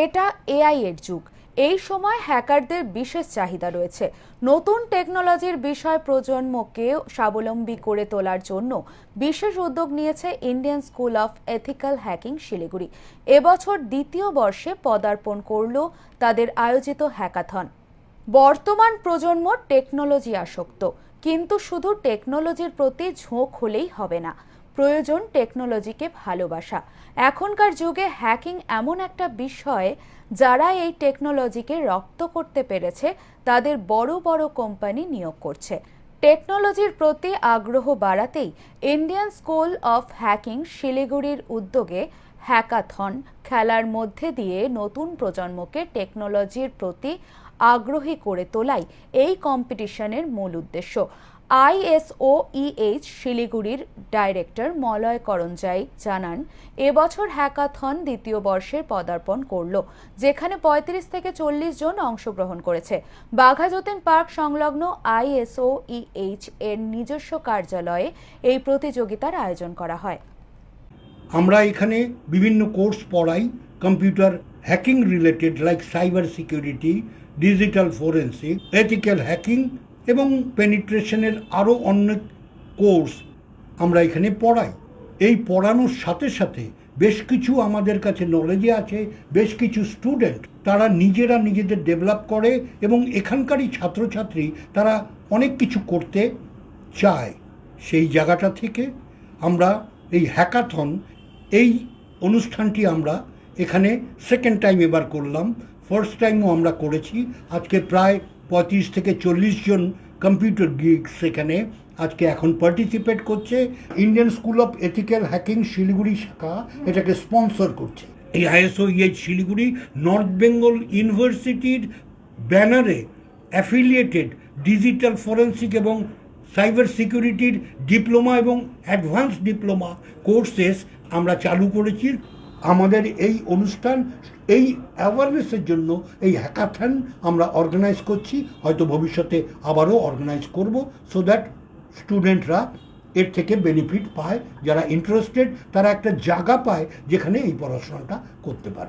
এটা এআই এর যুগ। এই সময় হ্যাকারদের বিশেষ চাহিদা রয়েছে। নতুন টেকনোলজির বিষয় প্রজন্মকে স্বাবলম্বী করে তোলার জন্য বিশেষ উদ্যোগ নিয়েছে Indian school of ethical hacking Siliguri. এবছর দ্বিতীয় বর্ষে পদার্পণ করল তাদের আয়োজিত হ্যাকাথন। বর্তমান প্রজন্ম টেকনোলজি আসক্ত, কিন্তু শুধু টেকনোলজির প্রতি ঝোঁক হলেই হবে না, প্রয়োজন টেকনোলজিকে ভালোবাসা। এখনকার যুগে হ্যাকিং এমন একটা বিষয়, যারা এই টেকনোলজিকে রপ্ত করতে পেরেছে তাদের বড় বড় কোম্পানি নিয়োগ করছে। টেকনোলজির প্রতি আগ্রহ বাড়াতেই ইন্ডিয়ান স্কুল অফ হ্যাকিং শিলিগুড়ির উদ্যোগে হ্যাকাথন খেলার মধ্যে দিয়ে নতুন প্রজন্মকে টেকনোলজির প্রতি আগ্রহী করে তোলাই এই কম্পিটিশনের মূল উদ্দেশ্য। ISOEH শিলিগুড়ির ডাইরেক্টর মলয় করঞ্জাই জানান, এবছর হ্যাকাথন দ্বিতীয় বর্ষের পদার্পণ করল, যেখানে 35 থেকে 40 জন অংশগ্রহণ করেছে। বাঘাযতীন পার্ক সংলগ্ন ISOEH এর নিজস্ব কার্যালয়ে এই প্রতিযোগিতার আয়োজন করা হয়। আমরা এখানে বিভিন্ন কোর্স পড়াই, computer hacking related like cyber security, digital forensic, ethical hacking এবং পেনিট্রেশনের আরও অনেক কোর্স আমরা এখানে পড়াই। এই পড়ানোর সাথে সাথে বেশ কিছু আমাদের কাছে নলেজে আছে, বেশ কিছু স্টুডেন্ট তারা নিজেদের ডেভেলপ করে এবং এখানকারই ছাত্রছাত্রী তারা অনেক কিছু করতে চায়। সেই জায়গাটা থেকে আমরা এই হ্যাকাথন এই অনুষ্ঠানটি আমরা এখানে সেকেন্ড টাইম এবার করলাম। ফার্স্ট টাইমও আমরা করেছি। আজকে প্রায় 35 থেকে 40 জন কম্পিউটার গিগস সেখানে আজকে এখন পার্টিসিপেট করছে। Indian school of ethical hacking Siliguri শাখা এটাকে স্পন্সর করছে। এই ISOEH শিলিগুড়ি নর্থ বেঙ্গল ইউনিভার্সিটির ব্যানারে অ্যাফিলিয়েটেড ডিজিটাল ফরেন্সিক এবং সাইবার সিকিউরিটির ডিপ্লোমা এবং অ্যাডভান্স ডিপ্লোমা কোর্সেস আমরা চালু করেছি। আমাদের এই অনুষ্ঠান, এই অ্যাওয়ারনেসের জন্য এই হ্যাকাথন আমরা অর্গানাইজ করছি, হয়তো ভবিষ্যতে আবারও অর্গানাইজ করব, সো দ্যাট স্টুডেন্টরা এর থেকে বেনিফিট পায়। যারা ইন্টারেস্টেড তারা একটা জায়গা পায় যেখানে এই পড়াশোনাটা করতে পারে।